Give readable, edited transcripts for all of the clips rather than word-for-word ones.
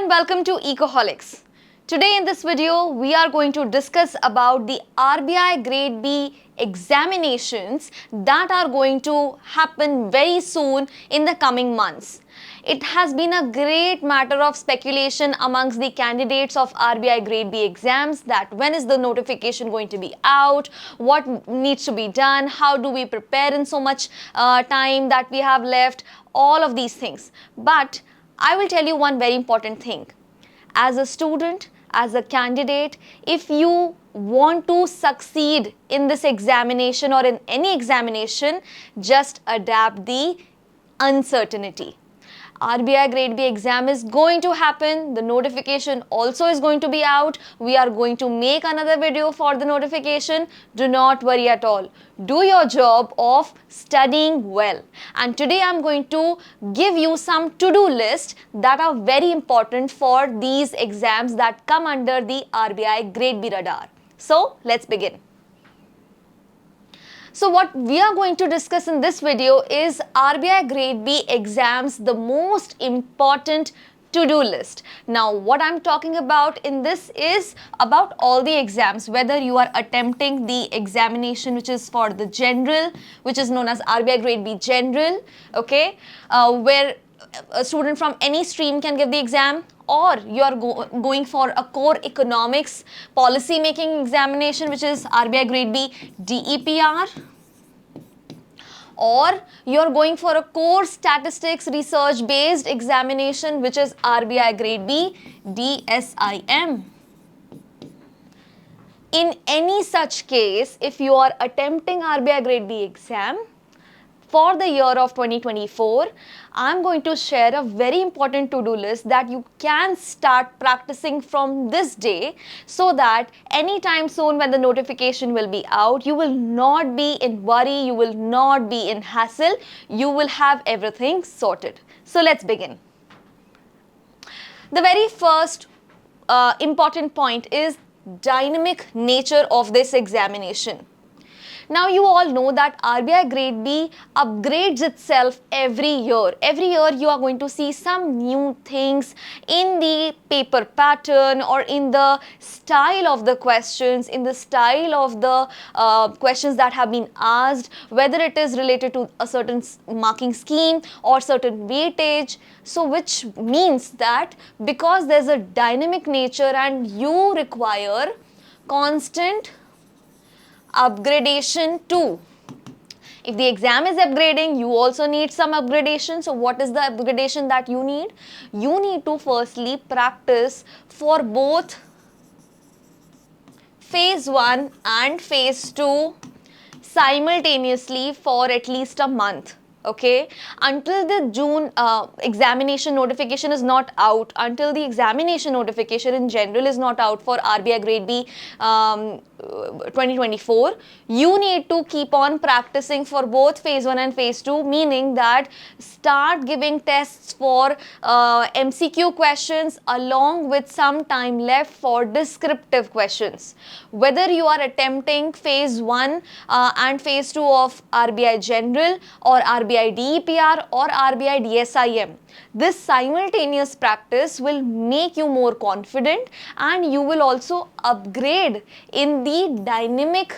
and welcome to Ecoholics. Today in this video, we are going to discuss about the RBI Grade B examinations that are going to happen very soon in the coming months. It has been a great matter of speculation amongst the candidates of RBI Grade B exams that when is the notification going to be out, what needs to be done, how do we prepare in so much time that we have left, all of these things. But I will tell you one very important thing. As a student, as a candidate, if you want to succeed in this examination or in any examination, just adapt the uncertainty. RBI Grade B exam is going to happen. The notification also is going to be out. We are going to make another video for the notification. Do not worry at all. Do your job of studying well. And today I am going to give you some to-do list that are very important for these exams that come under the RBI Grade B radar. So let's begin. So what we are going to discuss in this video is RBI Grade B exams, the most important to-do list. Now what I'm talking about in this is about all the exams, whether you are attempting the examination which is for the general, which is known as RBI Grade B general, okay, where a student from any stream can give the exam, or you are going for a core economics policy making examination which is RBI Grade B DEPR, or you are going for a core statistics research based examination which is RBI Grade B DSIM. In any such case, if you are attempting RBI Grade B exam for the year of 2024, I am going to share a very important to-do list that you can start practicing from this day so that anytime soon when the notification will be out, you will not be in worry, you will not be in hassle, you will have everything sorted. So let's begin. The very first important point is dynamic nature of this examination. Now you all know that RBI Grade B upgrades itself every year. Every year you are going to see some new things in the paper pattern or in the style of the questions, in the style of the questions that have been asked, whether it is related to a certain marking scheme or certain weightage. So which means that because there's a dynamic nature and you require constant upgradation too. If the exam is upgrading, you also need some upgradation. So what is the upgradation that you need? You need to firstly practice for both phase 1 and phase 2 simultaneously for at least a month. Okay, until the June examination notification is not out, until the examination notification in general is not out for RBI Grade B 2024, you need to keep on practicing for both phase 1 and phase 2, meaning that start giving tests for MCQ questions along with some time left for descriptive questions. Whether you are attempting phase 1 and phase 2 of RBI General or RBI DEPR or RBI DSIM, this simultaneous practice will make you more confident and you will also upgrade in the dynamic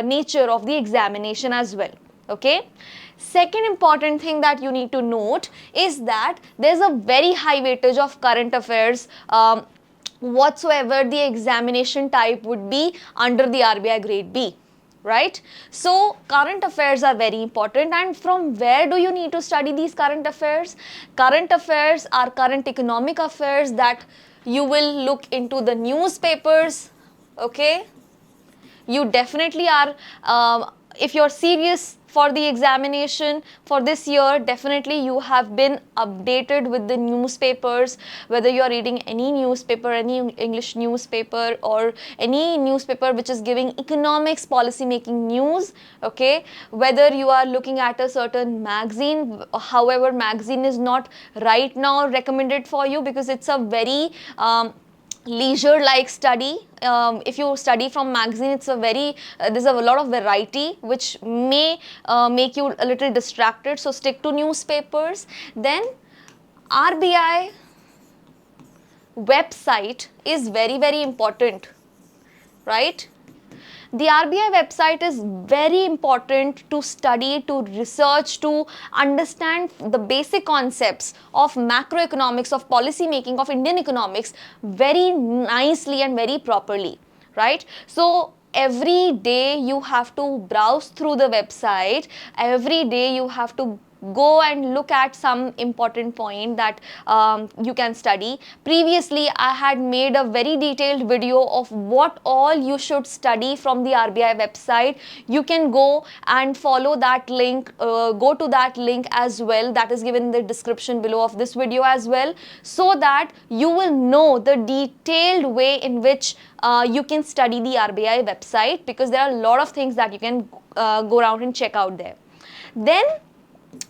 nature of the examination as well. Okay. Second important thing that you need to note is that there's a very high weightage of current affairs whatsoever the examination type would be under the RBI Grade B. Right? So current affairs are very important, and from where do you need to study these current affairs? Current affairs are current economic affairs that you will look into the newspapers. Okay? You definitely are, if you're serious for the examination for this year, definitely you have been updated with the newspapers, whether you are reading any newspaper, any English newspaper or any newspaper which is giving economics policy making news, okay, whether you are looking at a certain magazine, however magazine is not right now recommended for you because it's a very leisure like study. If you study from magazine, it's a very there's a lot of variety which may make you a little distracted, so stick to newspapers. Then RBI website is very, very important, right? The RBI website is very important to study, to research, to understand the basic concepts of macroeconomics, of policy making, of Indian economics very nicely and very properly, right? So every day you have to browse through the website, every day you have to go and look at some important point that you can study. Previously, I had made a very detailed video of what all you should study from the RBI website. You can go and follow that link, go to that link as well, that is given in the description below of this video as well, so that you will know the detailed way in which you can study the RBI website, because there are a lot of things that you can go around and check out there. Then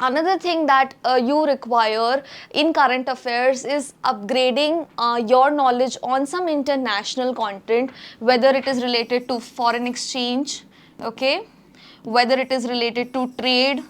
another thing that you require in current affairs is upgrading your knowledge on some international content, whether it is related to foreign exchange, okay, whether it is related to trade.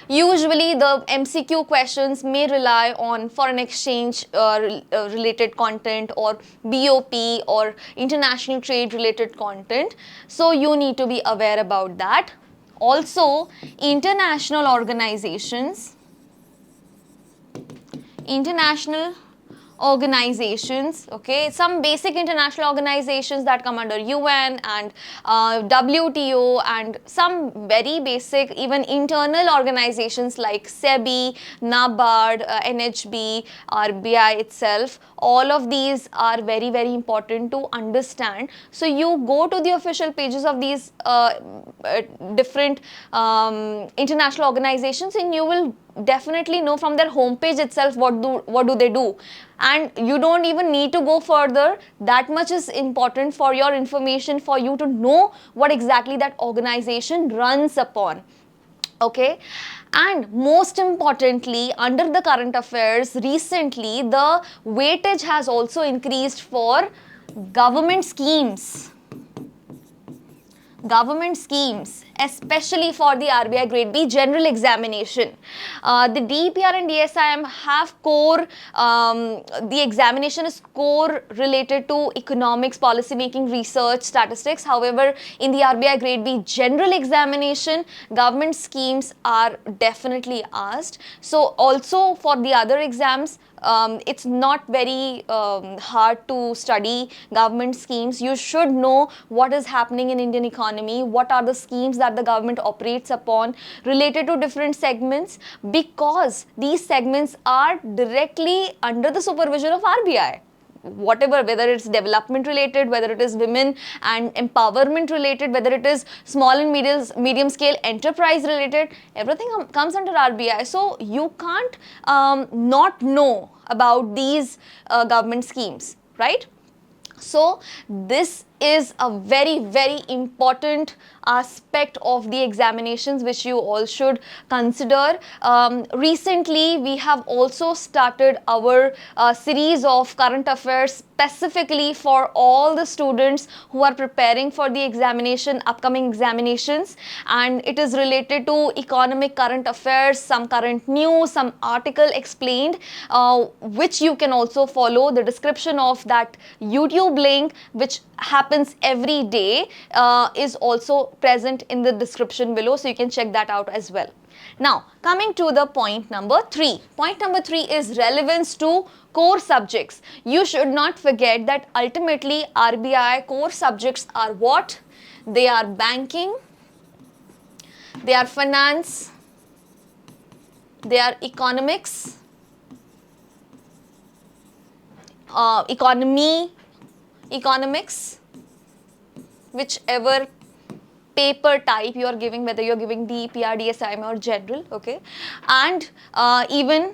Usually the MCQ questions may rely on foreign exchange related content, or BOP, or international trade related content, so you need to be aware about that. Also, international organizations, okay, some basic international organizations that come under UN and WTO, and some very basic even internal organizations like SEBI, NABARD, NHB, RBI itself. All of these are very, very important to understand. So you go to the official pages of these different international organizations, and you will definitely know from their homepage itself what do they do, and you don't even need to go further. That much is important for your information, for you to know what exactly that organization runs upon, okay. And most importantly, under the current affairs, recently the weightage has also increased for government schemes, especially for the RBI Grade B general examination. The DEPR and DSIM have core, the examination is core related to economics, policy making, research, statistics. However, in the RBI Grade B general examination, government schemes are definitely asked. So also for the other exams, it's not very hard to study government schemes. You should know what is happening in Indian economy, what are the schemes that the government operates upon related to different segments, because these segments are directly under the supervision of RBI. Whatever, whether it's development related, whether it is women and empowerment related, whether it is small and medium scale enterprise related, everything comes under RBI. So you can't not know about these government schemes, right? So this is a very, very important aspect of the examinations which you all should consider. Recently, we have also started our series of current affairs specifically for all the students who are preparing for the examination, upcoming examinations, and it is related to economic current affairs, some current news, some article explained, which you can also follow. The description of that YouTube link, which happens every day, is also present in the description below, so you can check that out as well. Now, coming to the point number 3. Point number 3 is relevance to core subjects. You should not forget that ultimately RBI core subjects are what? They are banking, they are finance, they are economics, economics, whichever paper type you are giving, whether you are giving DEPR, DSIM or general, okay, and even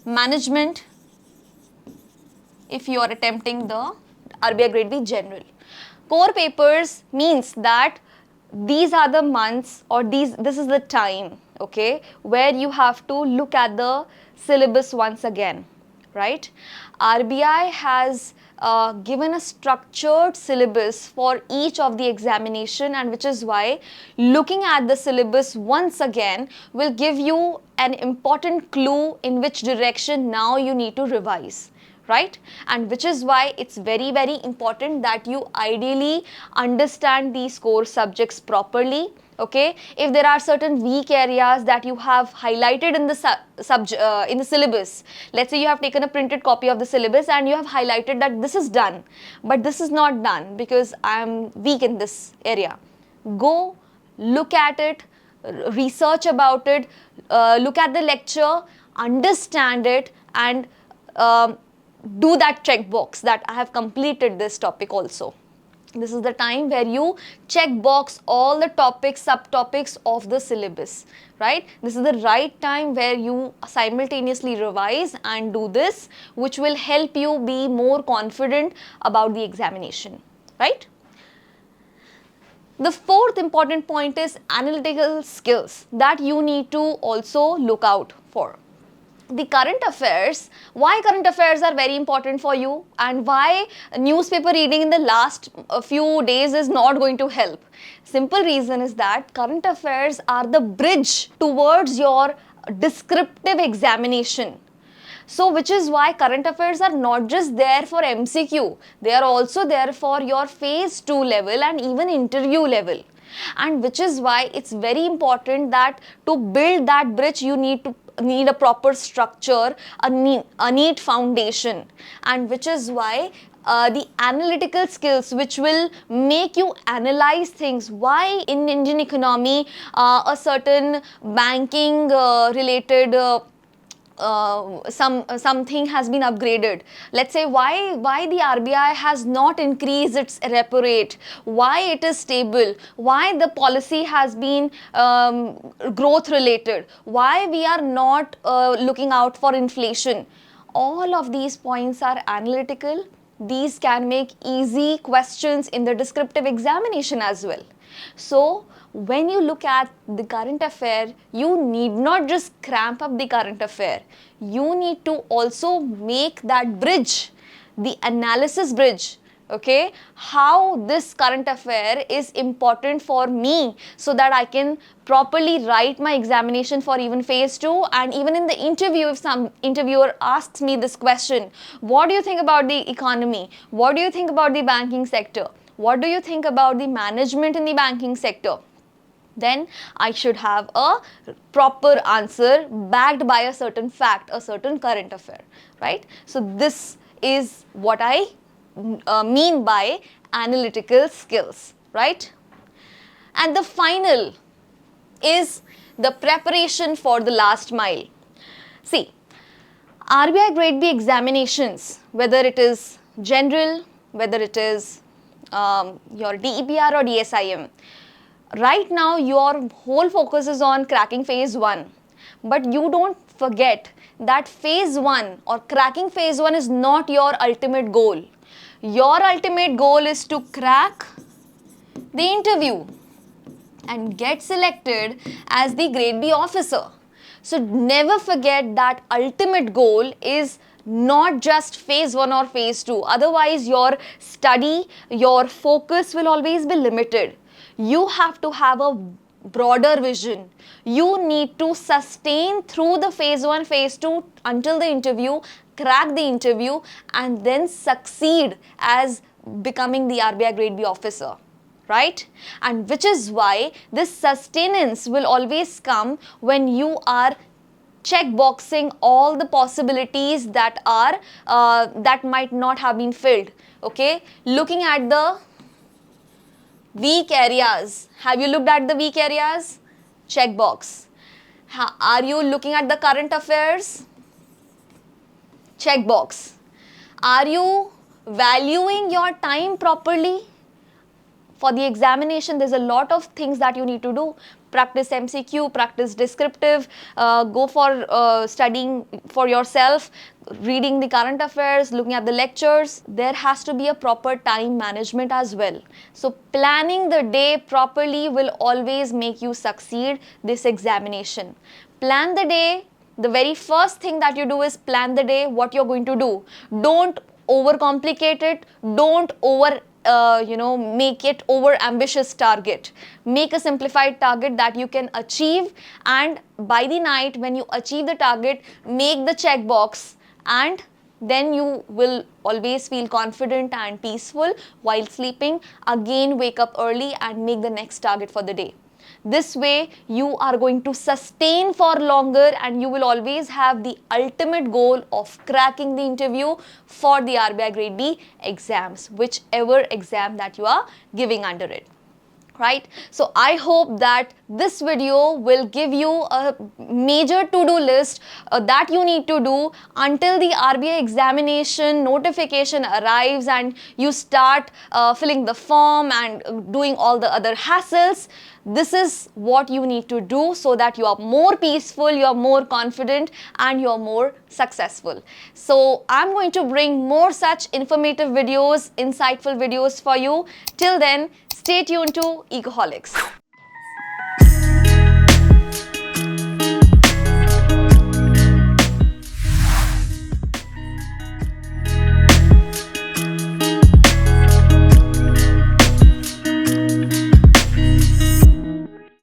management if you are attempting the RBI Grade B general. Core papers means that these are the months, or this is the time, okay, where you have to look at the syllabus once again. right? RBI has given a structured syllabus for each of the examination, and which is why looking at the syllabus once again will give you an important clue in which direction now you need to revise, right? And which is why it's very, very important that you ideally understand these core subjects properly. Okay, if there are certain weak areas that you have highlighted in the in the syllabus, let's say you have taken a printed copy of the syllabus and you have highlighted that this is done, but this is not done because I am weak in this area. Go look at it, research about it, look at the lecture, understand it, and do that checkbox that I have completed this topic also. This is the time where you check box all the topics, subtopics of the syllabus, right? This is the right time where you simultaneously revise and do this, which will help you be more confident about the examination, right? The fourth important point is analytical skills that you need to also look out for. The current affairs, why current affairs are very important for you and why newspaper reading in the last few days is not going to help. Simple reason is that current affairs are the bridge towards your descriptive examination. So which is why current affairs are not just there for MCQ, they are also there for your phase 2 level and even interview level. And which is why it's very important that to build that bridge you need a proper structure, a neat foundation, and which is why the analytical skills which will make you analyze things. Why in Indian economy a certain banking related something has been upgraded. Let's say why the RBI has not increased its repo rate, why it is stable, why the policy has been growth related, why we are not looking out for inflation. All of these points are analytical. These can make easy questions in the descriptive examination as well. So when you look at the current affair, you need not just cramp up the current affair. You need to also make that bridge, the analysis bridge. Okay, how this current affair is important for me so that I can properly write my examination for even phase 2, and even in the interview, if some interviewer asks me this question, what do you think about the economy? What do you think about the banking sector? What do you think about the management in the banking sector? Then I should have a proper answer backed by a certain fact, a certain current affair, right? So this is what I mean by analytical skills, right? And the final is the preparation for the last mile. See, RBI Grade B examinations, whether it is general, whether it is your DEPR or DSIM, right now your whole focus is on cracking phase 1, but you don't forget that phase 1 or cracking phase 1 is not your ultimate goal. Your ultimate goal is to crack the interview and get selected as the grade B officer. So never forget that ultimate goal is not just phase 1 or phase 2. Otherwise your study, your focus will always be limited. You have to have a broader vision. You need to sustain through the phase 1, phase 2 until the interview, crack the interview, and then succeed as becoming the RBI Grade B officer, right? And which is why this sustenance will always come when you are checkboxing all the possibilities that are that might not have been filled. Okay, looking at the weak areas. Have you looked at the weak areas? Check box. Are you looking at the current affairs? Check box. Are you valuing your time properly? For the examination, there's a lot of things that you need to do. Practice MCQ, practice descriptive, go for studying for yourself, reading the current affairs, looking at the lectures. There has to be a proper time management as well. So planning the day properly will always make you succeed this examination. Plan the day, the very first thing that you do is plan the day, what you're going to do. Don't overcomplicate it. Don't make it over ambitious target. Make a simplified target that you can achieve, and by the night when you achieve the target, make the checkbox, and then you will always feel confident and peaceful while sleeping. Again, wake up early and make the next target for the day. This way you are going to sustain for longer, and you will always have the ultimate goal of cracking the interview for the RBI Grade B exams, whichever exam that you are giving under it. Right? So I hope that this video will give you a major to-do list that you need to do until the RBI examination notification arrives and you start filling the form and doing all the other hassles. This is what you need to do so that you are more peaceful, you are more confident, and you are more successful. So I'm going to bring more such informative videos, insightful videos for you. Till then, stay tuned to Ecoholics.